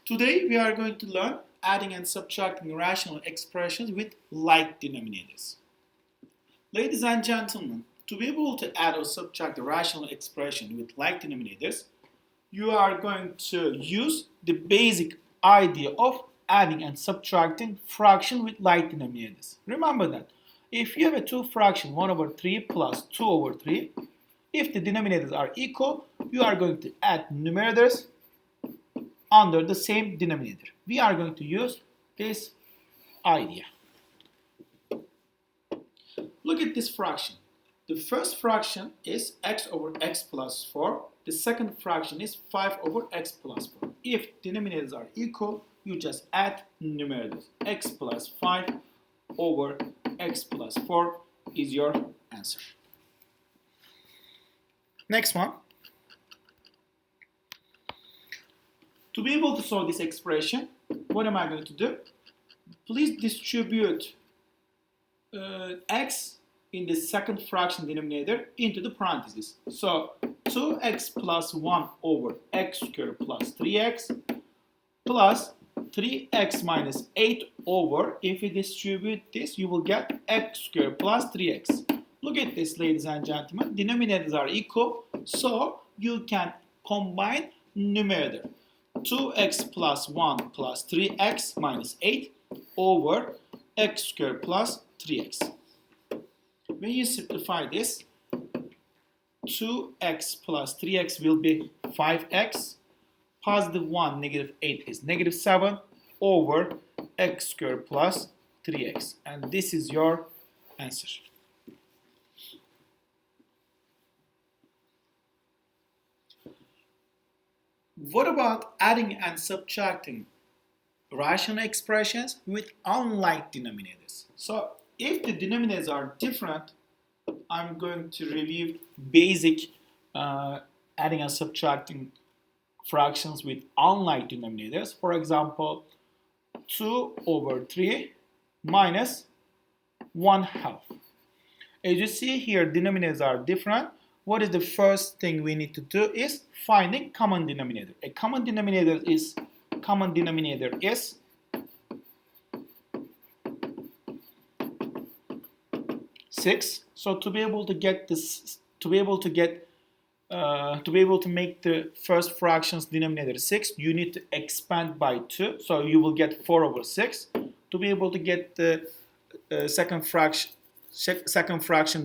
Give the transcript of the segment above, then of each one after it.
Today we are going to learn adding and subtracting rational expressions with like denominators. Ladies and gentlemen, to be able to add or subtract a rational expression with like denominators, you are going to use the basic idea of adding and subtracting fraction with like denominators. Remember that if you have a two fraction 1 over 3 plus 2 over 3, if the denominators are equal, you are going to add numerators under the same denominator. We are going to use this idea. Look at this fraction. The first fraction is x over x plus 4. The second fraction is 5 over x plus 4. If denominators are equal, you just add numerators. X plus 5 over x plus 4 is your answer. Next one. To be able to solve this expression, what am I going to do? Please distribute x in the second fraction denominator into the parentheses. So 2x plus 1 over x squared plus 3x plus 3x minus 8 over, if you distribute this, you will get x squared plus 3x. Look at this, ladies and gentlemen. Denominators are equal, so you can combine numerator. 2x plus 1 plus 3x minus 8 over x squared plus 3x. When you simplify this, 2x plus 3x will be 5x, positive 1, negative 8 is negative 7 over x squared plus 3x. And this is your answer. What about adding and subtracting rational expressions with unlike denominators? So if the denominators are different, I'm going to review basic adding and subtracting fractions with unlike denominators. For example, 2 over 3 minus 1/2. As you see here, denominators are different. What is the first thing we need to do is finding common denominator. A common denominator is 6. So to be able to get this, to be able to make the first fraction's denominator 6, you need to expand by 2. So you will get 4 over 6. To be able to get the second fraction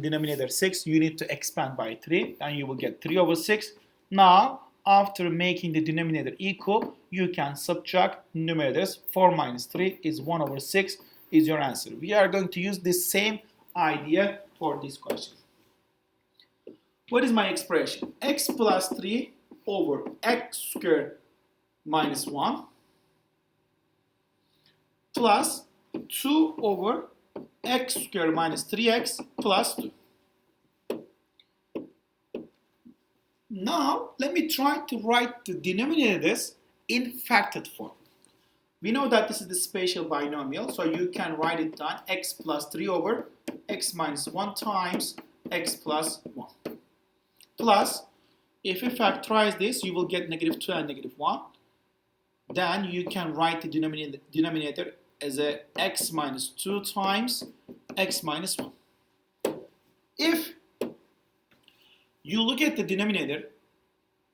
denominator 6, you need to expand by 3, and you will get 3 over 6. Now, after making the denominator equal, you can subtract numerators. 4 minus 3 is 1 over 6 is your answer. We are going to use this same idea for this question. What is my expression? X plus 3 over x squared minus 1 plus 2 over x squared minus 3x plus 2. Now, let me try to write the denominators in factored form. We know that this is the spatial binomial, so you can write it down. X plus 3 over x minus 1 times x plus 1. Plus, if you factorize this, you will get negative 2 and negative 1. Then you can write the denominator as a x minus 2 times x minus 1. If you look at the denominator,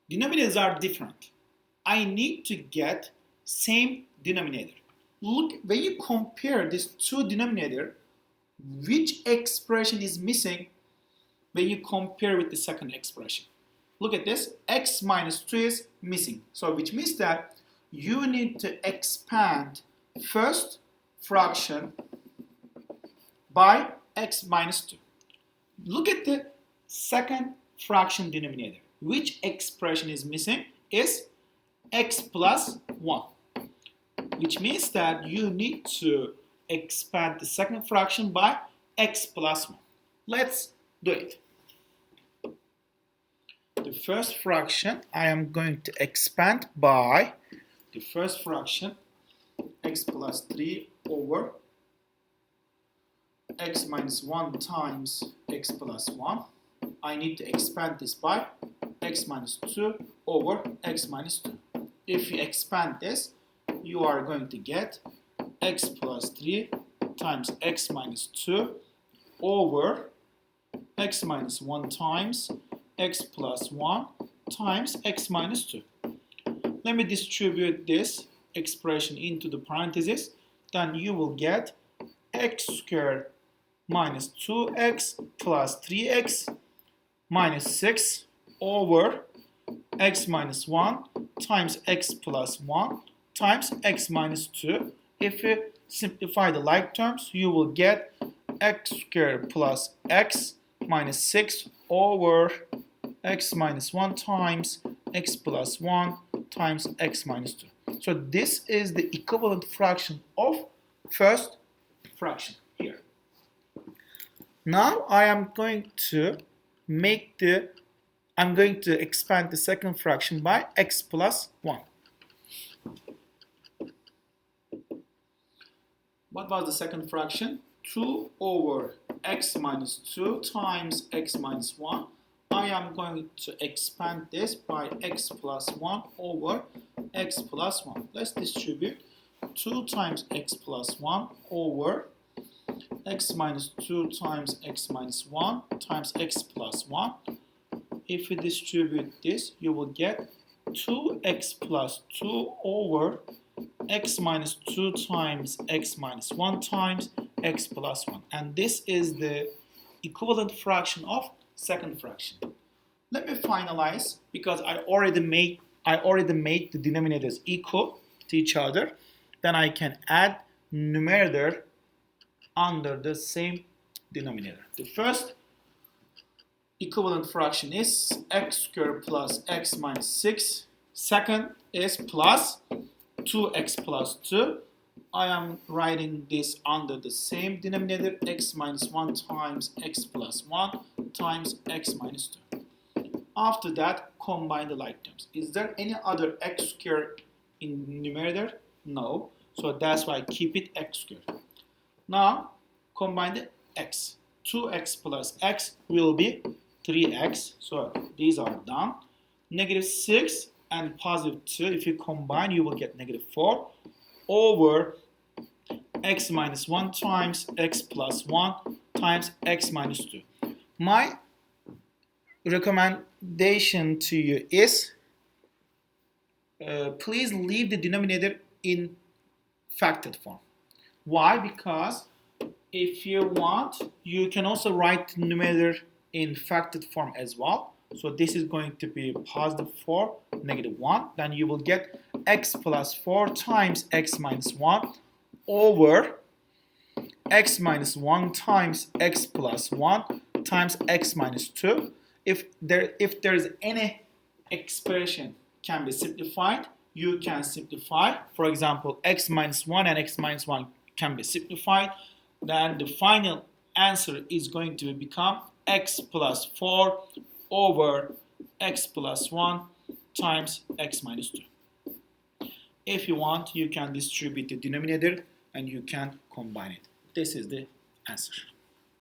denominators are different. I need to get same denominator. Look, when you compare these two denominators, which expression is missing when you compare with the second expression? Look at this, x minus 2 is missing. So which means that you need to expand first fraction by x minus 2. Look at the second fraction denominator. Which expression is missing is x plus 1. Which means that you need to expand the second fraction by x plus 1. Let's do it. The first fraction I am going to expand by the first fraction x plus 3 over x minus 1 times x plus 1. I need to expand this by x minus 2 over x minus 2. If you expand this, you are going to get x plus 3 times x minus 2 over x minus 1 times x plus 1 times x minus 2. Let me distribute this expression into the parentheses. Then you will get x squared minus 2x plus 3x minus 6 over x minus 1 times x plus 1 times x minus 2. If you simplify the like terms, you will get x squared plus x minus 6 over x minus 1 times x plus 1 times x minus 2. So this is the equivalent fraction of first fraction here. Now I am going to expand the second fraction by x plus 1. What was the second fraction? 2 over x minus 2 times x minus 1. I am going to expand this by x plus 1 over x plus 1. Let's distribute 2 times x plus 1 over x minus 2 times x minus 1 times x plus 1. If you distribute this, you will get 2x plus 2 over x minus 2 times x minus 1 times x plus 1. And this is the equivalent fraction of second fraction. Let me finalize, because I already made the denominators equal to each other. Then I can add numerator under the same denominator. The first equivalent fraction is x squared plus x minus 6. Second is plus 2x plus 2. I am writing this under the same denominator, x minus 1 times x plus 1 times x minus 2. After that, combine the like terms. Is there any other x squared in numerator? No. So that's why I keep it x squared. Now, combine the x. 2x plus x will be 3x. So these are done. Negative 6 and positive 2, if you combine, you will get negative 4 over x minus 1 times x plus 1 times x minus 2. My recommendation to you is please leave the denominator in factored form. Why? Because if you want, you can also write the numerator in factored form as well. So this is going to be positive 4, negative 1. Then you will get x plus 4 times x minus 1 over x minus 1 times x plus 1 times x minus 2. If there is any expression can be simplified, you can simplify. For example, x minus 1 and x minus 1 can be simplified. Then the final answer is going to become x plus 4 over x plus 1 times x minus 2. If you want, you can distribute the denominator and you can combine it. This is the answer.